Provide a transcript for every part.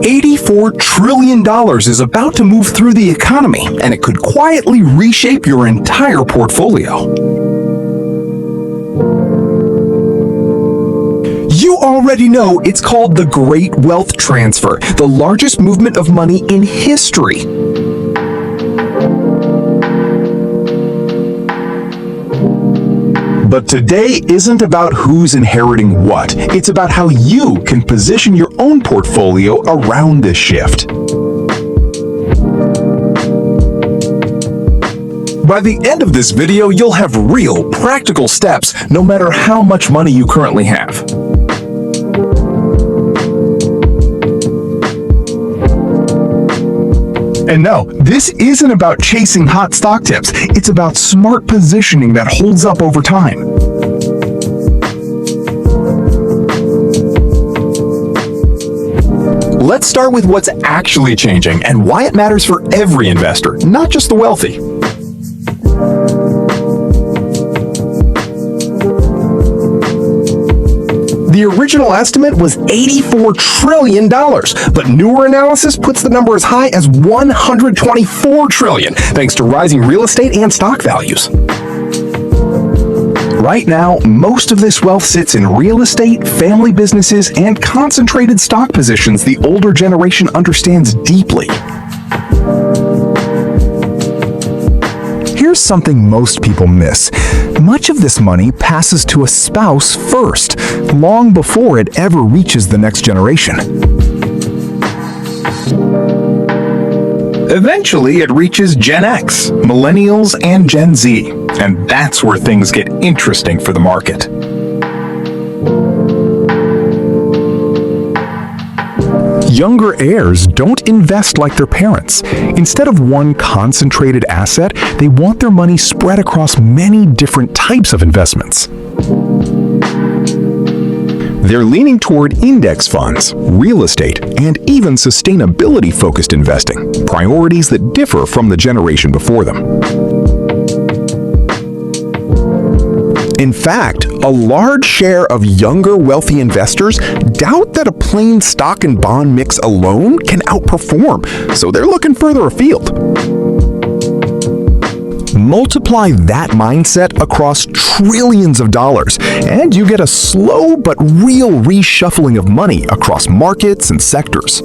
$84 trillion is about to move through the economy, and it could quietly reshape your entire portfolio. You already know it's called the Great Wealth Transfer, the largest movement of money in history. But today isn't about who's inheriting what. It's about how you can position your own portfolio around this shift. By the end of this video, you'll have real, practical steps, no matter how much money you currently have. And no, this isn't about chasing hot stock tips. It's about smart positioning that holds up over time. Let's start with what's actually changing and why it matters for every investor, not just the wealthy. The original estimate was $84 trillion, but newer analysis puts the number as high as $124 trillion, thanks to rising real estate and stock values. Right now, most of this wealth sits in real estate, family businesses, and concentrated stock positions the older generation understands deeply. Here's something most people miss. Much of this money passes to a spouse first, long before it ever reaches the next generation. Eventually, it reaches Gen X, Millennials, and Gen Z, and that's where things get interesting for the market. Younger heirs don't invest like their parents. Instead of one concentrated asset, they want their money spread across many different types of investments. They're leaning toward index funds, real estate, and even sustainability-focused investing, priorities that differ from the generation before them. In fact, a large share of younger wealthy investors doubt that a plain stock and bond mix alone can outperform, so they're looking further afield. Multiply that mindset across trillions of dollars, and you get a slow but real reshuffling of money across markets and sectors.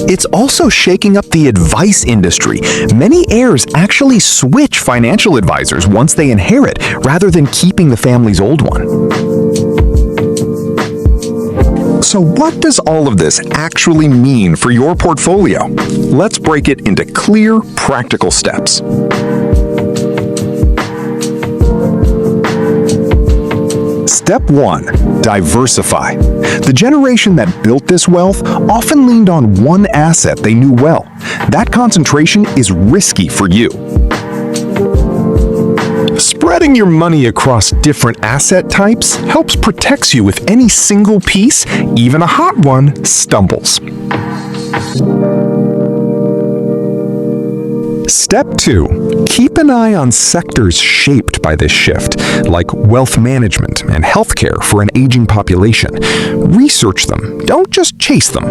It's also shaking up the advice industry. Many heirs actually switch financial advisors once they inherit, rather than keeping the family's old one. So what does all of this actually mean for your portfolio? Let's break it into clear, practical steps. Step 1. Diversify. The generation that built this wealth often leaned on one asset they knew well. That concentration is risky for you. Spreading your money across different asset types helps protect you if any single piece, even a hot one, stumbles. Step 2. Keep an eye on sectors shaped by this shift, like wealth management and healthcare for an aging population. Research them, don't just chase them.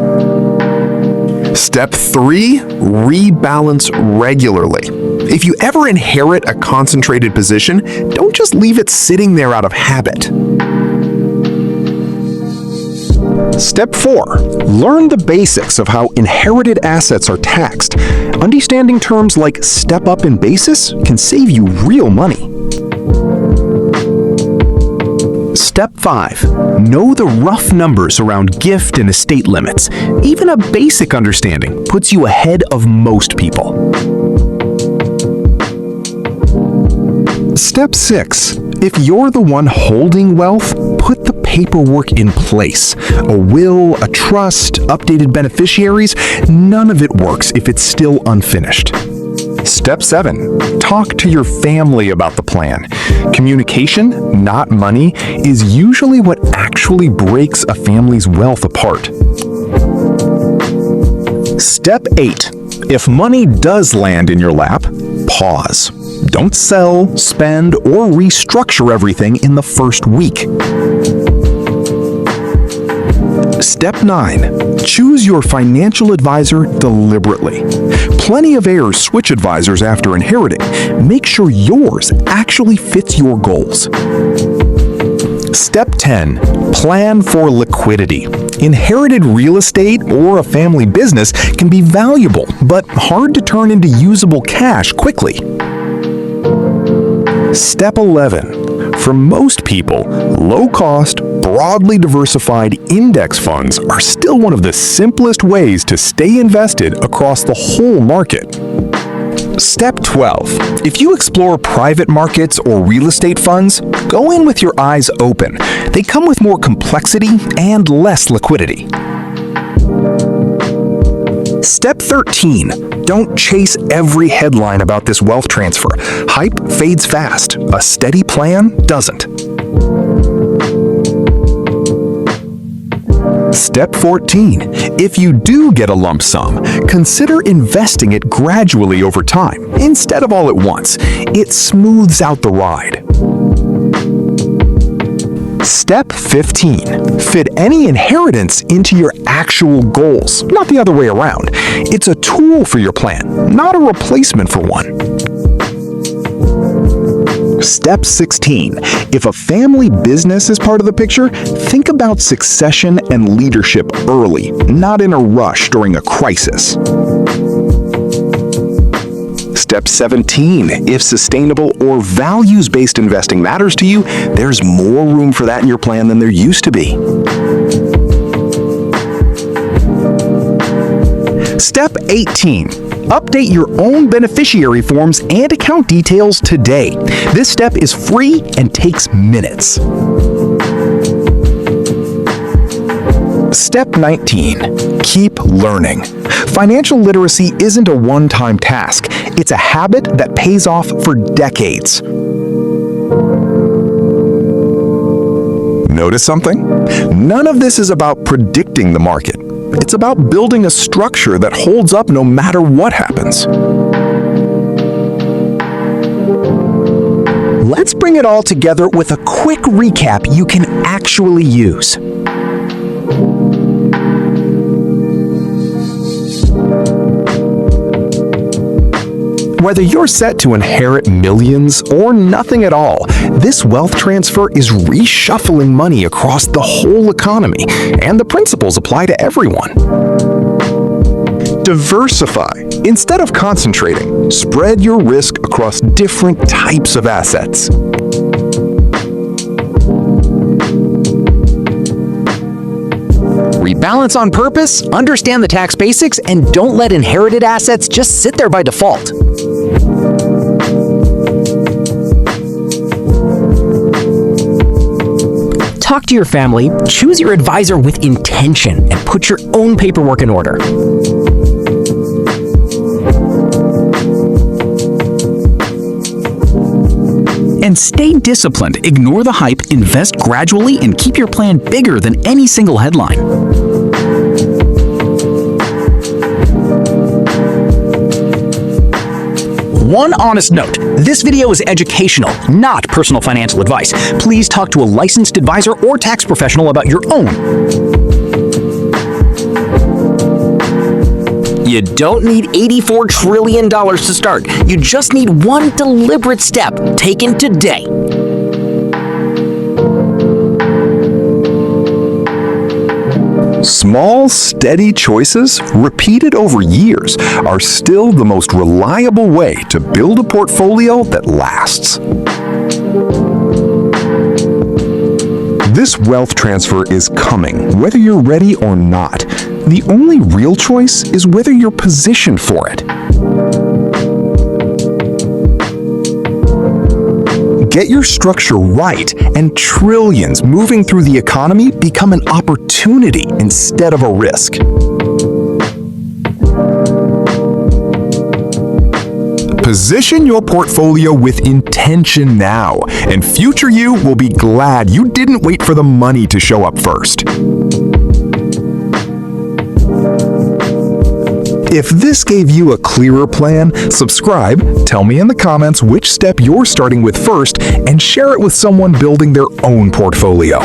Step 3. Rebalance regularly. If you ever inherit a concentrated position, don't just leave it sitting there out of habit. Step 4. Learn the basics of how inherited assets are taxed. Understanding terms like step up in basis can save you real money. Step 5. Know the rough numbers around gift and estate limits. Even a basic understanding puts you ahead of most people. Step 6. If you're the one holding wealth, put the paperwork in place. A will, a trust, updated beneficiaries, none of it works if it's still unfinished. Step 7. Talk to your family about the plan. Communication, not money, is usually what actually breaks a family's wealth apart. Step 8. If money does land in your lap, pause. Don't sell, spend, or restructure everything in the first week. Step 9. Choose your financial advisor deliberately. Plenty of heirs switch advisors after inheriting. Make sure yours actually fits your goals. Step 10. Plan for liquidity. Inherited real estate or a family business can be valuable, but hard to turn into usable cash quickly. Step 11. For most people, low-cost, broadly diversified index funds are still one of the simplest ways to stay invested across the whole market. Step 12. If you explore private markets or real estate funds, go in with your eyes open. They come with more complexity and less liquidity. Step 13. Don't chase every headline about this wealth transfer. Hype fades fast. A steady plan doesn't. Step 14. If you do get a lump sum, consider investing it gradually over time, instead of all at once. It smooths out the ride. Step 15. Fit any inheritance into your actual goals, not the other way around. It's a tool for your plan, not a replacement for one. Step 16. If a family business is part of the picture, think about succession and leadership early, not in a rush during a crisis. Step 17. If sustainable or values-based investing matters to you, there's more room for that in your plan than there used to be. Step 18. Update your own beneficiary forms and account details today. This step is free and takes minutes. Step 19. Keep learning. Financial literacy isn't a one-time task. It's a habit that pays off for decades. Notice something? None of this is about predicting the market. It's about building a structure that holds up no matter what happens. Let's bring it all together with a quick recap you can actually use. Whether you're set to inherit millions or nothing at all, this wealth transfer is reshuffling money across the whole economy, and the principles apply to everyone. Diversify. Instead of concentrating, spread your risk across different types of assets. Rebalance on purpose, understand the tax basics, and don't let inherited assets just sit there by default. Talk to your family, choose your advisor with intention, and put your own paperwork in order. And stay disciplined, ignore the hype, invest gradually, and keep your plan bigger than any single headline. One honest note, this video is educational, not personal financial advice. Please talk to a licensed advisor or tax professional about your own. You don't need $84 trillion to start. You just need one deliberate step taken today. Small, steady choices, repeated over years, are still the most reliable way to build a portfolio that lasts. This wealth transfer is coming, whether you're ready or not. The only real choice is whether you're positioned for it. Get your structure right, and trillions moving through the economy become an opportunity instead of a risk. Position your portfolio with intention now, and future you will be glad you didn't wait for the money to show up first. If this gave you a clearer plan, subscribe, tell me in the comments which step you're starting with first, and share it with someone building their own portfolio.